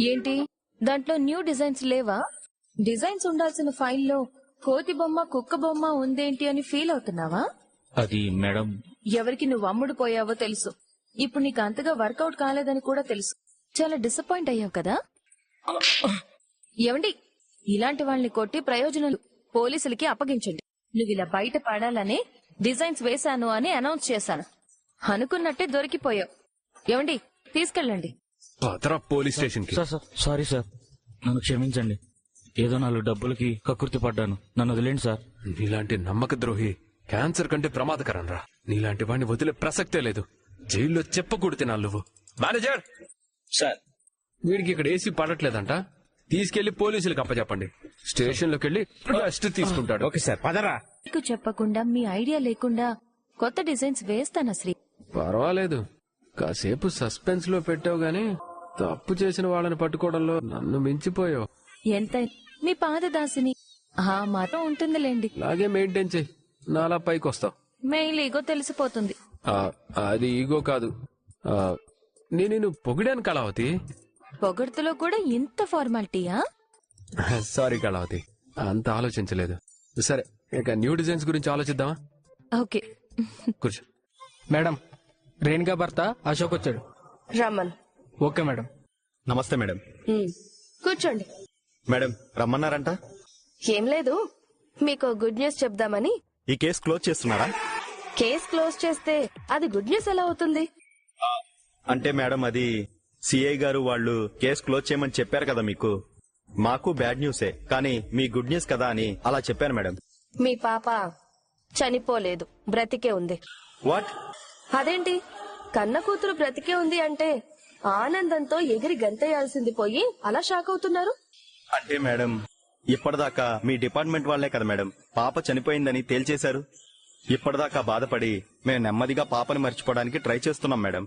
ఏంటి దాంట్లో new designs లేవా? డిజైన్స్ ఉండాల్సిన ఫైల్లో కోతి బొమ్మ కుక్క బొమ్మ ఉందేంటి అని ఫీల్ అవుతున్నావా? అది మేడం, ఎవరికి నువ్వు అమ్ముడు పోయావో తెలుసు. ఇప్పుడు నీకు అంతగా వర్కౌట్ కాలేదని కూడా తెలుసు. చాలా డిసప్పాయింట్ అయ్యావు కదా? ఏమండి, ఇలాంటి వాళ్ళని కొట్టి ప్రయోజనాలు పోలీసులకి అప్పగించండి. నువ్వు ఇలా బయట పడాలనే డిజైన్స్ వేశాను అని అనౌన్స్ చేశాను. అనుకున్నట్టే దొరికిపోయావు. ఏమండి, తీసుకెళ్ళండి. పోలీస్ స్టేషన్ కి. సార్ సారీ సార్, నన్ను క్షమించండి. ఏదో 4 డబ్బులకి కకృతి పడ్డాను, నన్ను వదిలేండి సార్. నీలాంటి నమ్మక ద్రోహి క్యాన్సర్ కంటే ప్రమాదకరం రా. నీలాంటి వాడిని వదిలే ప్రసక్తే లేదు. జైల్లో చెప్పకూడదు నువ్వు. మేనేజర్ సార్, వీడికి ఇక్కడ ఏసీ పడట్లేదంట, తీసుకెళ్లి పోలీసులకు అప్పచెప్పండి. స్టేషన్ లోకి వెళ్లి రెస్ట్ తీసుకుంటాడు. ఓకే సార్, పదరా. మీకు చెప్పకుండా మీ ఐడియా లేకుండా కొత్త డిజైన్స్ వేస్తానా శ్రీ? పర్వాలేదు, కాసేపు సస్పెన్స్ లో పెట్టావు గాని తప్పు చేసిన వాళ్ళని పట్టుకోవడంలో నన్ను మించిపోయావు. ఎంత మీ పాదదాసిని, ఆ మాత్రం ఉంటుందిలేండి. అలాగే మెయింటైన్ చెయ్యి, నాలా పైకి వస్తావు. మెయిల్ ఈగో తెలిసిపోతుంది. అది ఈగో కాదు, నేను పొగిడాను కళావతి. పొగడ్తలో కూడా ఇంత ఫార్మాలిటీయా? సారీ కళావతి, అంత ఆలోచించలేదు. సరే, ఇక న్యూ డిజైన్స్ గురించి ఆలోచిద్దామా? ఓకే, కూర్చో. మేడం, రేణుగా భర్త అశోక్ వచ్చాడు. రమ్మన్. Okay madam. నమస్తే మేడం. కూర్చోండి. మేడం రమ్మన్నారంట? ఏం లేదు, మీకు గుడ్ న్యూస్ చెప్దామని. ఈ కేసు క్లోజ్ చేస్తున్నారా? కేస్ క్లోజ్ చేస్తే అది గుడ్ న్యూస్ ఎలా అవుతుంది? అంటే మేడం, అది సిఐ గారు వాళ్ళు కేసు క్లోజ్ చేయమని చెప్పారు కదా మీకు. మాకు బ్యాడ్ న్యూసే, కానీ మీ గుడ్ న్యూస్ కదా అని అలా చెప్పాను మేడం. మీ పాప చనిపోలేదు, బ్రతికే ఉంది. వాట్? అదేంటి, కన్న కూతురు బ్రతికే ఉంది అంటే ఆనందంతో ఎగిరి గంతేయాల్సింది పోయి అలా షాక్ అవుతున్నారు? అంటే మేడం, ఇప్పటిదాకా మీ డిపార్ట్మెంట్ వాళ్లే కదా మేడం పాప చనిపోయిందని తేల్చేశారు. ఇప్పటిదాకా బాధపడి మేము నెమ్మదిగా పాపని మర్చిపోవడానికి ట్రై చేస్తున్నాం మేడం.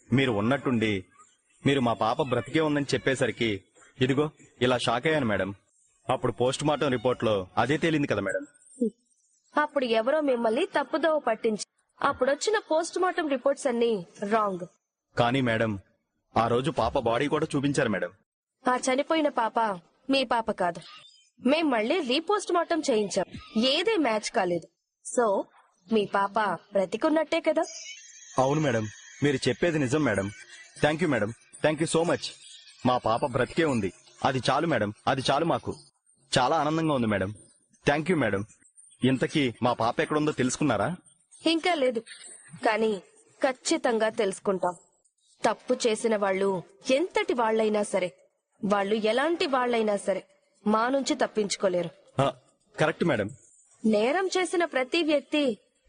మీరు ఉన్నట్టుండి మీరు మా పాప బ్రతికే ఉందని చెప్పేసరికి ఇదిగో ఇలా షాక్ అయ్యాను మేడం. అప్పుడు పోస్ట్ మార్టం రిపోర్ట్ లో అదే తేలింది కదా మేడం. అప్పుడు ఎవరో మిమ్మల్ని తప్పుదోవ పట్టించి అప్పుడొచ్చిన పోస్ట్ మార్టం రిపోర్ట్స్ అన్ని రాంగ్. కానీ మేడం, ఆ రోజు పాప బాడీ కూడా చూపించారు మేడం. ఆ చనిపోయిన పాప మీ పాప కాదు. మేం మళ్ళీ రీపోస్ట్ మార్టం చేయించాం, ఏదే మ్యాచ్ కాలేదు. సో మీ పాప బ్రతికున్నట్టే కదా? అవును మేడం, మీరు చెప్పేది నిజం madam. Thank you madam, thank you so much. మా పాప బ్రతికే ఉంది, అది చాలు మేడం, అది చాలు. మాకు చాలా ఆనందంగా ఉంది మేడం. Thank you madam. ఇంతకీ మా పాప ఎక్కడుందో తెలుసుకున్నారా? ఇంకా లేదు, కానీ ఖచ్చితంగా తెలుసుకుంటాం. తప్పు చేసిన వాళ్ళు ఎంతటి వాళ్లైనా సరే, వాళ్ళు ఎలాంటి వాళ్లైనా సరే మా నుంచి తప్పించుకోలేరు. Correct madam. నేరం చేసిన ప్రతి వ్యక్తి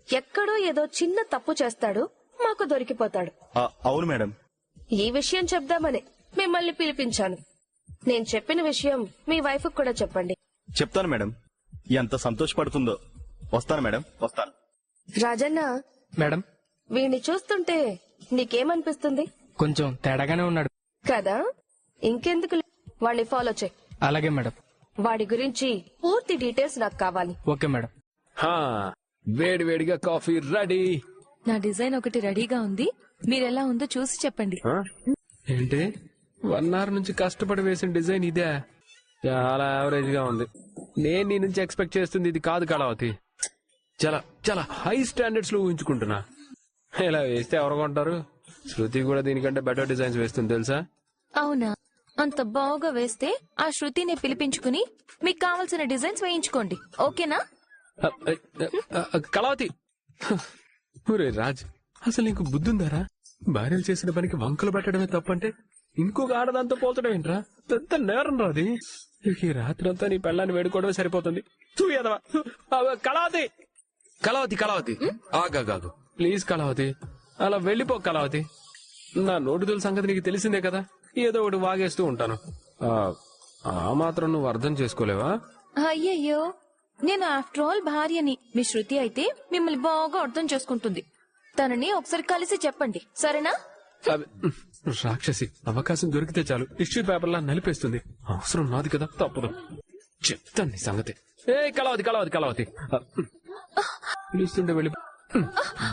ఎక్కడో ఏదో చిన్న తప్పు చేస్తాడు, మాకు దొరికిపోతాడు. అవును మేడం. ఈ విషయం చెప్దామని మిమ్మల్ని పిలిపించాను. నేను చెప్పిన విషయం మీ వైఫ్ కూడా చెప్పండి. చెప్తాను మేడం, ఎంత సంతోషపడుతుందో. వస్తాను మేడం, వస్తాను. రాజన్న, మేడం, వీణ్ణి చూస్తుంటే నీకేమనిపిస్తుంది? కొంచెం తేడాగానే ఉన్నాడు కదా? ఇంకెందుకు, వాడిని ఫాలో చేయి. అలాగే మేడం. వాడి గురించి పూర్తి డీటెయిల్స్ నాకు కావాలి. Okay madam. వేడి వేడిగా కాఫీ రెడీ. నా డిజైన్ ఒకటి రెడీగా ఉంది, మీరెలా ఉందో చూసి చెప్పండి. ఏంటి, 1 hour నుంచి కష్టపడి వేసిన డిజైన్ ఇదే? చాలా యావరేజ్ గా ఉంది. నేను నీ నుంచి ఎక్స్పెక్ట్ చేస్తుంది ఇది కాదు కళావతి. చాలా చాలా హై స్టాండర్డ్స్ లో ఊహించుకుంటున్నా. ఇలా వేస్తే ఎవరు కొంటారు? శృతి కూడా దీనికంటే బెటర్ డిజైన్స్ వేస్తుంది తెలుసా? అవునా? అంత బాగా వేస్తే ఆ శృతిని పిలిపించుకుని మీకు కావలసిన డిజైన్స్ వేయించుకోండి, ఓకేనా? కళావతి, ఒరే రాజ్, అసలు నీకు బుద్ధుందారా? భార్యలు చేసిన పనికి వంకలు పెట్టడమే తప్పంటే ఇంకొక ఆడదాంతో పోల్చడం ఏంట్రా? పెద్ద నేరం రాది. ఈ రాత్రంతా నీ పెళ్ళాన్ని వేడుకోవడమే సరిపోతుంది. చూయదవా. కళావతి, కళావతి, కళావతి, ఆగాగాగు ప్లీజ్ కళావతి, అలా వెళ్ళిపో కళావతి. నా నోటుదల సంగతి నీకు తెలిసిందే కదా, ఏదో ఒకటి వాగేస్తూ ఉంటాను. ఆ మాత్రం నువ్వు అర్థం చేసుకోలేవా? అయ్యయ్యో, నేను ఆఫ్టర్ ఆల్ భార్యని. మీ శృతి అయితే మిమ్మల్ని బాగా అర్థం చేసుకుంటుంది. తనని ఒకసారి కలిసి చెప్పండి, సరేనా? రాక్షసి, అవకాశం దొరికితే చాలు టిష్యూ పేపర్లా నలిపేస్తుంది. అవసరం నాది కదా, తప్పదు. చెప్తాను నీ సంగతి. ఏ కళావతి, కళావతి, కళావతి, పిలుస్తుంటే వెళ్ళి.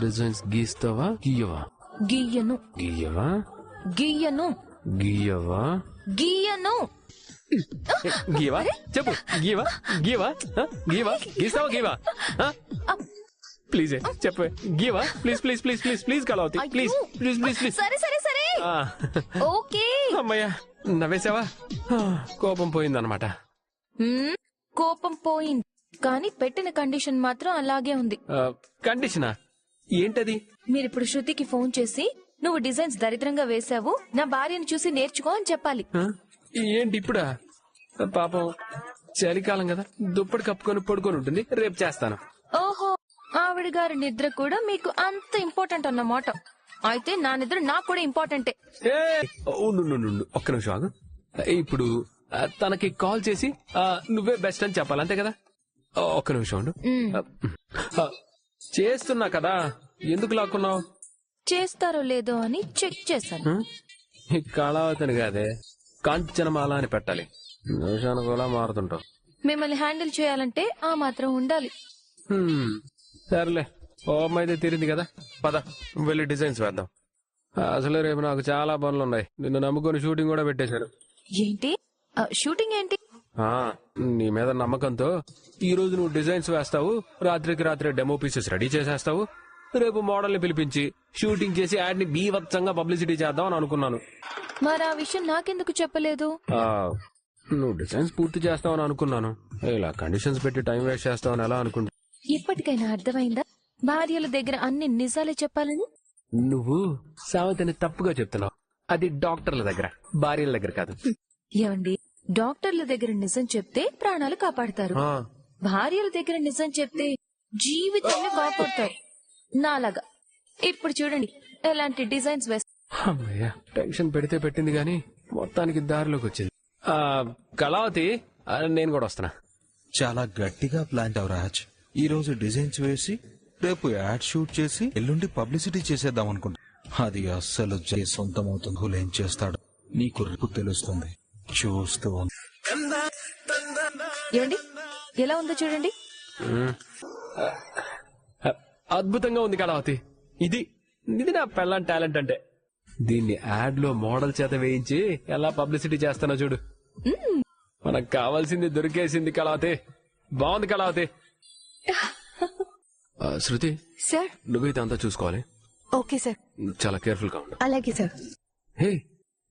డిజైన్స్ గీస్తావా? గీయవా? గీయను. గీయవా? గీయను. గీయవా గీయను. గీవా చెప్పు గీవా గీవా గీవా గీస్తావా గీవా ప్లీజ్ చెప్పు గీవా please please please please please Kalavati please please please please సరే సరే సరే ఓకే. అమ్మయ్యా నవ్వేసావా కోపం పోయిందనమాట. కోపం పోయింది కానీ పెట్టిన కండిషన్ మాత్రం అలాగే ఉంది. కండిషనా ఏంటది? మీరిప్పుడు శృతికి ఫోన్ చేసి నువ్వు డిజైన్స్ దరిద్రంగా వేశావు, నా భార్యను చూసి నేర్చుకో అని చెప్పాలి. ఏంటి ఇప్పుడా? పాపం చలికాలం కదా, దుప్పటి కప్పుకొని పడుకొని ఉంటుంది. రేపు చేస్తాను. ఓహో, ఆవిడ గారి నిద్ర కూడా మీకు అంత ఇంపార్టెంట్ అన్నమాట. అయితే నా నిద్ర నాకు కూడా ఇంపార్టెంటే. ఉండు ఒక్క నిమిషం ఆగు. ఇప్పుడు తనకి కాల్ చేసి నువ్వే బెస్ట్ అని చెప్పాలి, అంతే కదా? ఒక్క నిమిషం ఉండు. చేస్తున్నా కదా, ఎందుకు లాక్కున్నావు? చేస్తారో లేదో అని చెక్ చేశాను. కళావతిని కాదే, కాంచనమాల అని పెట్టాలి. నిమిషానికి కూడా మారుతుంటావు. మిమ్మల్ని హ్యాండిల్ చేయాలంటే ఆ మాత్రం ఉండాలి. సరేలే, ఓం అయితే తీరింది కదా, పద వెళ్ళి డిజైన్స్ వేద్దాం. అసలు రేపు నాకు చాలా పనులు ఉన్నాయి. నిన్ను నమ్ముకొని షూటింగ్ కూడా పెట్టేశారు. ఏంటి షూటింగ్ ఏంటి? నీ మీద నమ్మకంతో ఈ రోజు నువ్వు డిజైన్స్ వేస్తావు, రాత్రికి రాత్రి డెమో పీసెస్ రెడీ చేసేస్తావు. రేపు మోడల్ ని పిలిపించి షూటింగ్ చేసి యాడ్ ని బీభత్సంగా పబ్లిసిటీ చేద్దాం అని అనుకున్నాను. మరి ఆ విషయం నాకెందుకు చెప్పలేదు? నువ్వు డిజైన్స్ పూర్తి చేస్తావని అనుకున్నాను. ఇలా కండిషన్స్ పెట్టి టైం వేస్ట్ చేస్తావని ఎలా అనుకుంటా? ఇప్పటికైనా అర్థమైందా భార్యల దగ్గర అన్ని నిజాలే చెప్పాలని? నువ్వు సామెతని తప్పుగా చెప్తున్నావు. అది డాక్టర్ల దగ్గర, భార్యల దగ్గర కాదు. ఏమండి, డాక్టర్ల దగ్గర నిజం చెప్తే ప్రాణాలు కాపాడతారు, భార్యల దగ్గర నిజం చెప్తే జీవితాన్ని కాపాడతారు. నాలాగా. ఇప్పుడు చూడండి ఎలాంటి డిజైన్స్ వేస్తా. అమ్మయ్య, టెన్షన్ పెడితే పెట్టింది గాని మొత్తానికి దారిలోకి వచ్చింది. కళావతి, నేను కూడా వస్తున్నా. చాలా గట్టిగా ప్లాన్ అవు రాజ్. ఈ రోజు డిజైన్స్ వేసి రేపు యాడ్ షూట్ చేసి ఎల్లుండి పబ్లిసిటీ చేసేద్దాం అనుకుంటా. అది అస్సలు సొంతం అవుతుంది. ఏం చేస్తాడు నీకు రేపు తెలుస్తుంది. చూస్తూ ఏమండి ఎలా ఉందో చూడండి. అద్భుతంగా ఉంది కళావతి. ఇది నా పెళ్ళాం టాలెంట్ అంటే. దీన్ని యాడ్ లో మోడల్ చేత వేయించి ఎలా పబ్లిసిటీ చేస్తానో చూడు. మనకు కావాల్సింది దొరికేసింది కళావతి. బాగుంది కళావతి. శృతి సార్. నువ్వైతే అంతా చూసుకోవాలి. Okay sir. చాలా కేర్ఫుల్ గా ఉండు. అలాగే సార్. హే,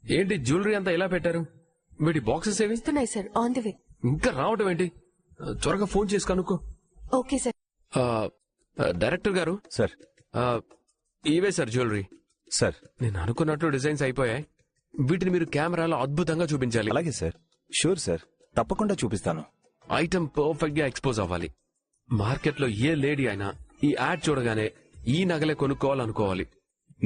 ఏంటి జ్యువెలరీ అంతా ఎలా పెట్టారు? వీటి బాక్సెస్ ఏవి? వస్తున్నాయి సార్, ఆన్ ది వే. ఇంకా రావటం ఏంటి? త్వరగా ఫోన్ చేసి కనుక్కో. Okay sir. డైరెక్టర్ గారు సార్. ఇవే సార్ జ్యువెలరీ. సార్, నేను అనుకున్నట్లు డిజైన్స్ అయిపోయాయి. వీటిని మీరు కెమెరాలో అద్భుతంగా చూపించాలి. అలాగే సార్. షూర్ సార్, తప్పకుండా చూపిస్తాను. ఐటమ్ పర్ఫెక్ట్ గా ఎక్స్పోజ్ అవ్వాలి. మార్కెట్ లో ఏ లేడీ అయినా ఈ యాడ్ చూడగానే ఈ నగలే కొనుక్కోవాలనుకోవాలి.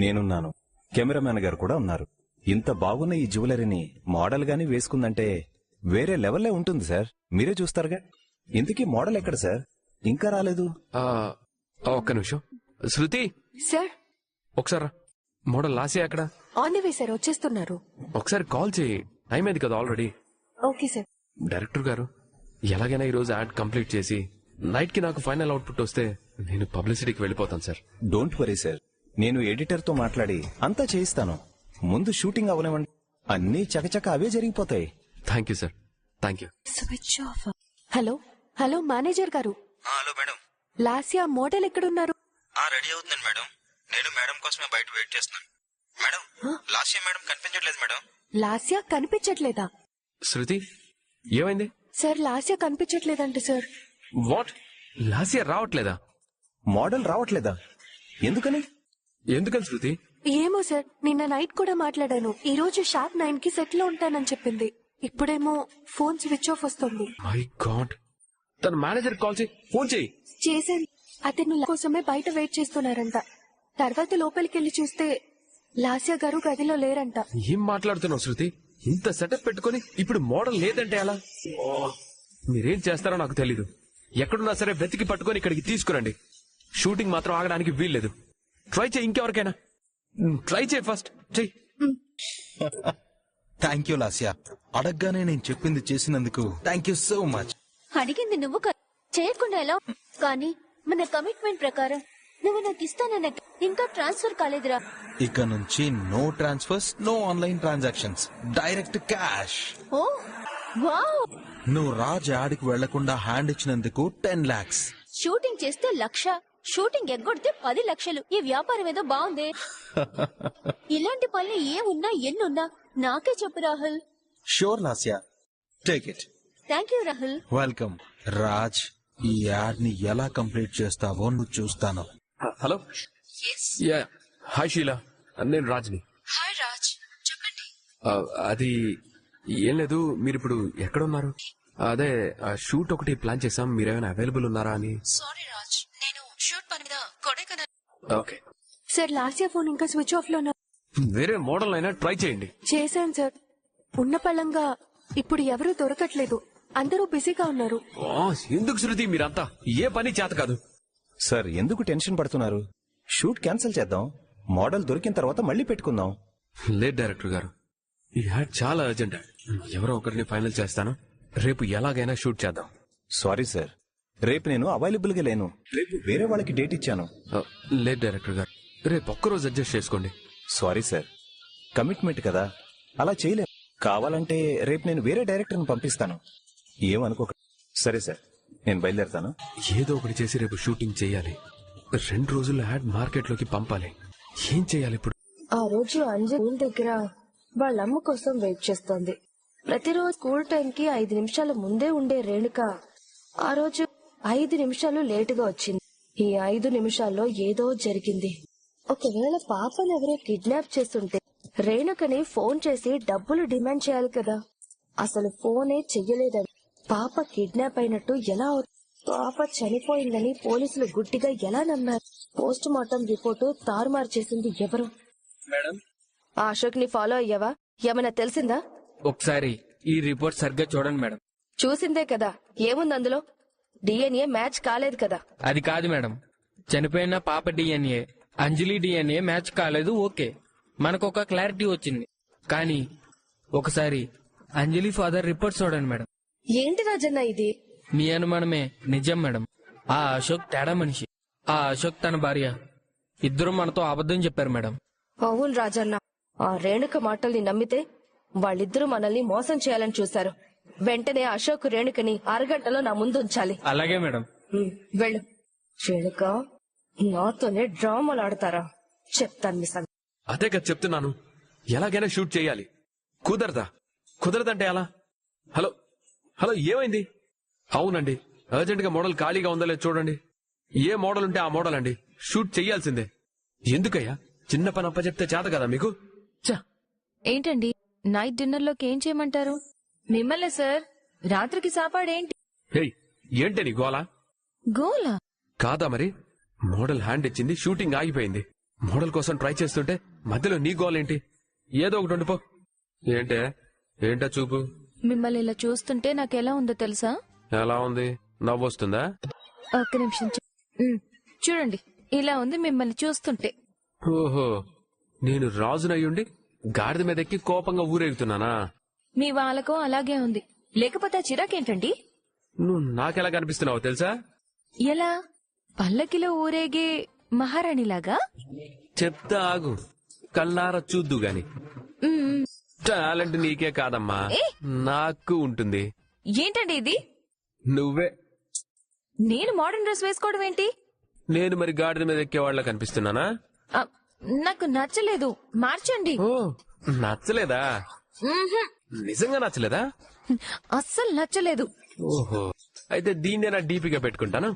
నేనున్నాను, కెమెరామెన్ గారు కూడా ఉన్నారు. ఇంత బాగున్న ఈ జ్యువెలరీని మోడల్ గాని వేసుకుందంటే వేరే లెవెల్లే ఉంటుంది సార్. మీరే చూస్తారుగా. ఇంతకీ మోడల్ ఎక్కడ సార్? ఇంకా రాలేదు. ఒక్క నిమిషం. శృతి సార్. ఒకసారి రా. మోడల్ లాసే అక్కడ. ఆన్ ది వే సార్, వచ్చేస్తున్నారు. ఒకసారి కాల్ చేయి, టైం అయింది కదా ఆల్రెడీ. Okay sir. డైరెక్టర్ గారు, ఎలాగైనా ఈ రోజు యాడ్ కంప్లీట్ చేసి నైట్ కి నాకు ఫైనల్ అవుట్పుట్ వస్తే నేను పబ్లిసిటీకి వెళ్ళిపోతాను సార్. డోంట్ వరీ సార్, నేను ఎడిటర్ తో మాట్లాడి అంతా చేయిస్తాను. ముందు షూటింగ్ అవనివ్వండి, అన్నీ చకచక అవే జరిగిపోతాయి. Thank you sir, thank you. Switch off. Hello hello manager గారు. Hello madam. లాస్యా మోడల్ ఎక్కడున్నారు? రెడీ అవుతుందండి మేడం. నేను మేడం కోసమే బయట వెయిట్ చేస్తున్నాను. మేడం, లాస్యా మేడం కనిపించట్లేదు మేడం. లాస్యా కనిపించట్లేదా? శృతి, ఏమైంది? సార్ లాస్యా కనిపించట్లేదంటే సార్. వాట్? లాస్యా రావట్లేదా? మోడల్ రావట్లేదా? ఎందుకని? ఎందుకని శృతి? ఏమో సార్, నిన్న నైట్ కూడా మాట్లాడాను. ఈ రోజు షార్ప్ 9 కి సెట్ లో ఉంటానని చెప్పింది. ఇప్పుడేమో ఫోన్ స్విచ్ ఆఫ్ వస్తుంది. మై గాడ్, తన మేనేజర్ కాల్ చేయి, ఫోన్ చేయి. చేశాను. అతను కోసమే బయట వెయిట్ చేస్తున్నారంట. తర్వాత లోపలికి వెళ్లి చూస్తే లాస్యా గారు గదిలో లేరంట. ఏం మాట్లాడుతున్నావు శృతి? ఇంత సెటప్ పెట్టుకుని ఇప్పుడు మోడల్ లేదంటే ఎలా? మీరేం చేస్తారో నాకు తెలీదు. ఎక్కడున్నా సరే వెతికి పట్టుకొని ఇక్కడికి తీసుకురండి. షూటింగ్ మాత్రం ఆగడానికి వీల్లేదు. ట్రై చేయి, ఇంకెవరికైనా ట్రై చేయి, ఫస్ట్ చెయ్యి. థ్యాంక్ యూ లాస్యా, అడగగానే నేను చెప్పింది చేసినందుకు థ్యాంక్ యూ సో మచ్. అడిగింది నువ్వు చేయకుండా ఎలా? కానీ మన కమిట్మెంట్ ప్రకారం నువ్వు నాకు ఇస్తానన్న ఇంకా ట్రాన్స్ఫర్ కాలేదురా. ఇక నుంచి no transfers, no online transactions, direct cash. Oh wow. నువ్వు రాజ్ యాడ్కి వెళ్లకుండా హ్యాండ్ ఇచ్చినందుకు 10 lakhs. షూటింగ్ చేస్తే 1,00,000, షూటింగ్ ఎగ్గొడితే 10 లక్షలు. ఈ వ్యాపారం ఏదో బాగుంది. ఇలాంటి పనులు ఏమున్నా ఎన్నున్నా నాకే చెప్పు Rahul. Sure Lasya, take it. Thank you Rahul. Welcome. Raj, ఈ యాడ్ ని ఎలా కంప్లీట్ చేస్తావో నువ్వు చూస్తాను. హలో. యా, హాయ్ షీలా, నేను రాజ్ని. హాయ్ రాజ్, చెప్పండి. అది ఏం లేదు, మీరు ఇప్పుడు ఎక్కడ ఉన్నారు? అదే షూట్ ఒకటి ప్లాన్ చేసాం, మీరేమైనా అవైలబుల్ ఉన్నారా అని. సారీ రాజ్, నేను షూట్ పని మీద Kodaikanal. Okay sir Lasya phone ఇంకా స్విచ్ ఆఫ్ లో వేరే మోడల్ అయినా ట్రై చేయండి. చేశాను సార్. ఉన్న పళంగా ఇప్పుడు ఎవరూ దొరకట్లేదు, అందరూ బిజీగా ఉన్నారు. ఎందుకు శృతి మీరంతా ఏ పని చేత కాదు. సార్ ఎందుకు టెన్షన్ పడుతున్నారు? షూట్ క్యాన్సిల్ చేద్దాం, మోడల్ దొరికిన తర్వాత మళ్ళీ పెట్టుకుందాం. లేదు డైరెక్టర్ గారు, ఈ యాడ్ చాలా అర్జెంట్. ఎవరో ఒకరిని ఫైనల్ చేస్తాను, రేపు ఎలాగైనా షూట్ చేద్దాం. సారీ సార్, రేపు నేను అవైలబుల్ గా లేను. రేపు వేరే వాళ్ళకి డేట్ ఇచ్చాను. లేదు డైరెక్టర్ గారు, రేపు ఒక్కరోజు అడ్జస్ట్ చేసుకోండి. సారీ సార్, కమిట్మెంట్ కదా, అలా చేయలేం. కావాలంటే రేపు నేను వేరే డైరెక్టర్ని పంపిస్తాను, ఏమనుకోక. సరే సార్, నేను బయలుదేరుతాను. ఏదో ఒకటి చేసి రేపు షూటింగ్ చేయాలి. 2 రోజుల్లో యాడ్ మార్కెట్ లోకి పంపాలి. ఏం చేయాలి ఇప్పుడు? ఆ రోజు అంజలి దగ్గర వాళ్ళ అమ్మ కోసం వెయిట్ చేస్తోంది. ప్రతిరోజు స్కూల్ టైంకి 5 నిమిషాల ముందే ఉండే రేణుక ఆ రోజు 5 నిమిషాలు లేటుగా వచ్చింది. ఈ 5 నిమిషాల్లో ఏదో జరిగింది. ఒకవేళ పాపను ఎవరో కిడ్నాప్ చేస్తుంటే రేణుకని ఫోన్ చేసి డబ్బులు డిమాండ్ చేయాలి కదా. అసలు ఫోనే చెయ్యలేదని పాప కిడ్నాప్ అయినట్టు ఎలా పాప చనిపోయిందని పోలీసులు గుడ్డిగా ఎలా నమ్మారు? పోస్ట్ మార్టం రిపోర్టు తారుమారు చేసింది ఎవరు? మేడం, ఆ అశోక్ ని ఫాలో అయ్యావా? ఏమైనా తెలిసిందా? ఒకసారి ఈ రిపోర్ట్ సరిగ్గా చూడండి మేడం. చూసిందే కదా, ఏముంది అందులో? డిఎన్ఏ మ్యాచ్ కాలేదు కదా. అది కాదు మేడం, చనిపోయిన పాప డిఎన్ఏ అంజలి డిఎన్ఏ మ్యాచ్ కాలేదు. ఓకే, మనకు ఒక క్లారిటీ వచ్చింది. కానీ ఒకసారి అంజలి ఫాదర్ రిపోర్ట్ చూడండి మేడం. ఏంటి రాజన్న ఇది? మీ అనుమానమే నిజం మేడం. ఆ అశోక్ తేడా మనిషి, ఆ అశోక్ తన భార్య ఇద్దరు మనతో అబద్ధం చెప్పారు మేడం. అవును రాజన్న, ఆ రేణుక మాటల్ని నమ్మితే వాళ్ళిద్దరూ మనల్ని మోసం చేయాలని చూశారు. వెంటనే అశోక్ రేణుకని అరగంటలో నా ముందు ఉంచాలి. అలాగే మేడం. వెళ్ళు. రేణుక నాతోనే డ్రామాలు ఆడతారా? చెప్తాను మీ సంగతి. అదే కదా చెప్తున్నాను, ఎలాగైనా షూట్ చేయాలి. కుదరదంటే ఎలా? హలో హలో, ఏమైంది? అవునండి, అర్జెంట్ గా మోడల్ ఖాళీగా ఉందో లేదు చూడండి. ఏ మోడల్ ఉంటే ఆ మోడల్ అండి, షూట్ చెయ్యాల్సిందే. ఎందుకయ్యా చిన్న పని అప్ప చెప్తే చేత కదా మీకు? ఏంటండి నైట్ డిన్నర్ లోకి ఏం చేయమంటారు? మిమ్మల్ని సార్. రాత్రికి సాపాడేంటి? హేయ్, ఏంటి నీ గోలా? గోలా కాదా మరి? మోడల్ హ్యాండ్ ఇచ్చింది, షూటింగ్ ఆగిపోయింది. మోడల్ కోసం ట్రై చేస్తుంటే మధ్యలో నీ గోలేంటి? ఏదో ఒకటి ఉండిపో. ఏంటా చూపు? మిమ్మల్ని ఇలా చూస్తుంటే నాకెలా ఉందో తెలుసా? ఎలా ఉంది? నవ్వొస్తుందా? ఒక్క నిమిషం చూడండి, ఇలా ఉంది మిమ్మల్ని చూస్తుంటే. ఓహో, నేను రాజునయ్యుండి గాడిద మీద ఎక్కి కోపంగా ఊరేగుతున్నానా? మీ వాళ్ళకు అలాగే ఉంది, లేకపోతే ఆ చిరాకేంటండి? నువ్వు నాకెలా కనిపిస్తున్నావు తెలుసా? ఎలా? పల్లకిలో ఊరేగే మహారాణిలాగా? చెప్తా ఆగు, కల్లారా చూద్దు గాని. టాలెంట్ నీకే కాదమ్మా, నాకు ఉంటుంది. ఏంటండి ఇది? నువ్వే. నేను మోడర్న్ డ్రెస్ వేసుకోవడం ఏంటి? నేను మరి గాడిద మీద ఎక్కేవాళ్ళ కనిపిస్తున్నానా? నాకు నచ్చలేదు, మార్చండి. ఓ, నచ్చలేదా? నిజంగా నచ్చలేదా? అస్సలు నచ్చలేదు. ఓహో, అయితే దీన్నే నా డీపీగా పెట్టుకుంటాను.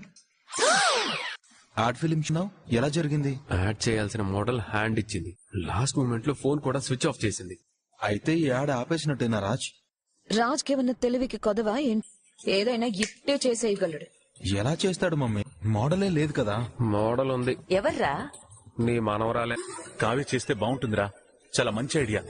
యాడ్ ఫిలిం చూనావు, ఎలా జరిగింది? యాడ్ చేయాల్సిన మోడల్ హ్యాండ్ ఇచ్చింది, లాస్ట్ మూమెంట్ లో ఫోన్ కూడా స్విచ్ ఆఫ్ చేసింది. అయితే ఈ యాడ్ ఆపేసినట్టేనా రాజ్? రాజ్ కేవన్న తెలివికి కొదవా ఏదైనా ఇట్టే చేసేయగలడు. ఎలా చేస్తాడు మమ్మీ? మోడలే లేదు కదా. మోడల్ ఉంది. ఎవర్రా? నీ మనవరాలే. కావ్య చేస్తే బాగుంటుందిరా, చాలా మంచి ఐడియా.